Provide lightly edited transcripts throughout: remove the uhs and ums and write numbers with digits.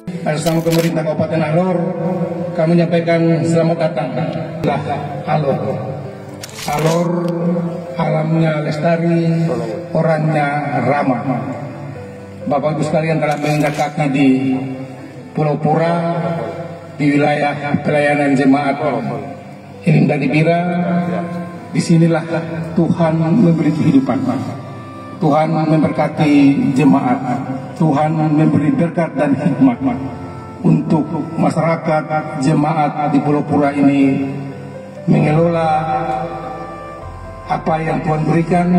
Atas nama pemerintah Kabupaten Alor, kami menyampaikan selamat datang. Alor, Alor alamnya lestari, orangnya ramah. Bapak Ibu sekalian telah menginjak kaki di Pulau Pura, di wilayah pelayanan jemaat Elim Dadibira. Disinilah Tuhan memberi kehidupan. Tuhan memberkati jemaat. Tuhan memberi berkat dan hikmat untuk masyarakat jemaat di Pulau Pura ini mengelola apa yang Tuhan berikan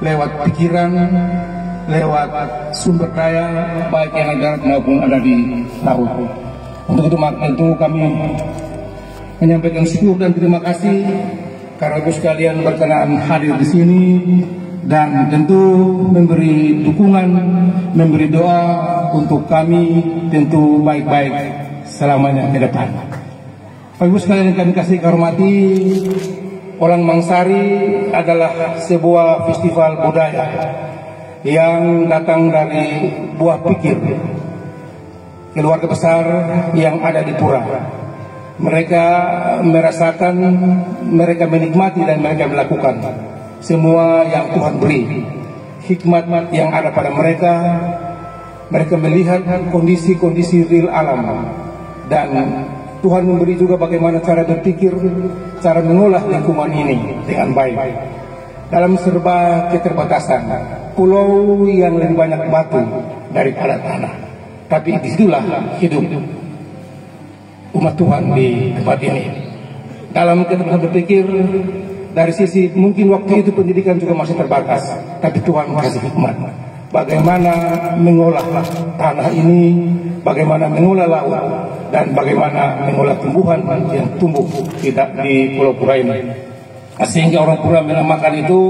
lewat pikiran, lewat sumber daya baik yang ada maupun ada di laut. Untuk itu kami menyampaikan syukur dan terima kasih karena Ibu sekalian berkenan hadir di sini dan tentu memberi dukungan, memberi doa untuk kami tentu baik-baik selamanya ke depan. Bapak Ibu sekalian yang kami kasih hormati, Orang Mangsari adalah sebuah festival budaya yang datang dari buah pikir keluarga besar yang ada di Pura. Mereka merasakan, mereka menikmati dan mereka melakukan semua yang Tuhan beri. Hikmat yang ada pada mereka, mereka melihat kondisi-kondisi real alam. Dan Tuhan memberi juga bagaimana cara berpikir, cara mengolah lingkungan ini dengan baik. Dalam serba keterbatasan, pulau yang lebih banyak batu daripada tanah. Tapi disitulah hidup umat Tuhan di tempat ini. Dalam keterbatasan berpikir, dari sisi mungkin waktu itu pendidikan juga masih terbatas, tapi Tuhan kasih hikmat. Bagaimana mengolah tanah ini, bagaimana mengolah laut, dan bagaimana mengolah tumbuhan yang tumbuh tidak di Pulau Pura ini. Sehingga orang Pura menamakan itu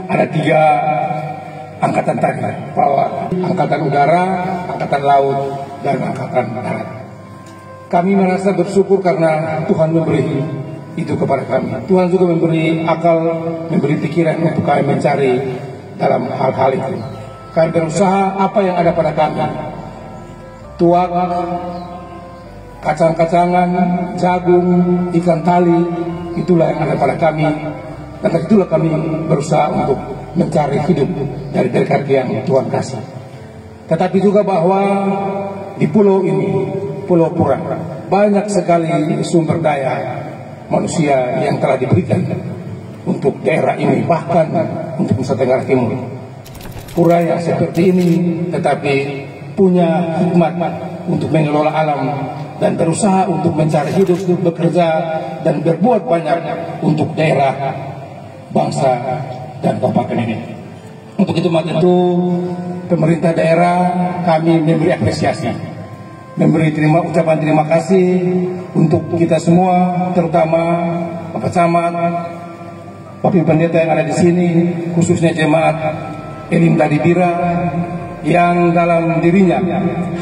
ada 3 angkatan tadi, bahwa angkatan udara, angkatan laut, dan angkatan darat. Kami merasa bersyukur karena Tuhan memberi itu kepada kami. Tuhan juga memberi akal, memberi pikiran untuk kami mencari dalam hal-hal itu. Kami berusaha apa yang ada pada kami. Tuak, kacang-kacangan, jagung, ikan tali, itulah yang ada pada kami. Dan itulah kami berusaha untuk mencari hidup dari berkat yang Tuhan kasih. Tetapi juga bahwa di pulau ini, Pulau Pura, banyak sekali sumber daya manusia yang telah diberikan untuk daerah ini, bahkan untuk Nusa Tenggara Timur. Pura yang seperti ini tetapi punya hikmat untuk mengelola alam dan berusaha untuk mencari hidup, bekerja dan berbuat banyak untuk daerah, bangsa dan kabupaten ini. Untuk itu tentu pemerintah daerah kami memberi apresiasi, memberi ucapan terima kasih untuk kita semua, terutama Bapak Camat, Bapak Pendeta yang ada di sini, khususnya jemaat Elim Dadibira yang dalam dirinya,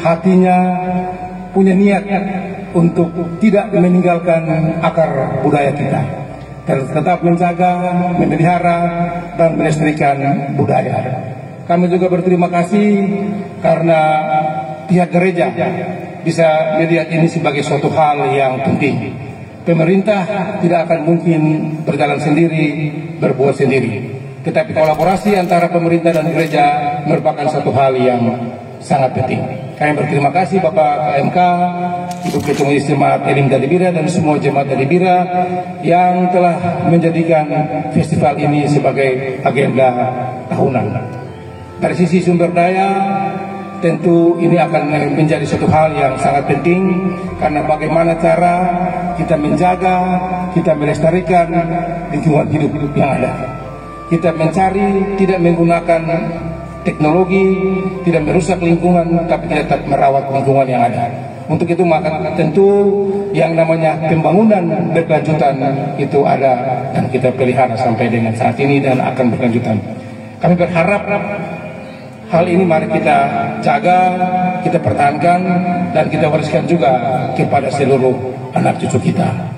hatinya punya niat untuk tidak meninggalkan akar budaya kita, tetap menjaga, memelihara dan melestarikan budaya. Kami juga berterima kasih karena pihak gereja bisa melihat ini sebagai suatu hal yang penting. Pemerintah tidak akan mungkin berjalan sendiri, berbuat sendiri. Tetapi kolaborasi antara pemerintah dan gereja merupakan satu hal yang sangat penting. Kami berterima kasih Bapak KMK, Ibu Ketua Majelis Jemaat Elim Dadibira dan semua jemaat Dadibira yang telah menjadikan festival ini sebagai agenda tahunan. Dari sisi sumber daya, tentu ini akan menjadi suatu hal yang sangat penting karena bagaimana cara kita menjaga, kita melestarikan lingkungan hidup yang ada. Kita mencari tidak menggunakan teknologi, tidak merusak lingkungan, tapi kita tetap merawat lingkungan yang ada. Untuk itu maka tentu yang namanya pembangunan berkelanjutan itu ada dan kita pelihara sampai dengan saat ini dan akan berkelanjutan. Kami berharap hal ini mari kita jaga, kita pertahankan dan kita wariskan juga kepada seluruh anak cucu kita.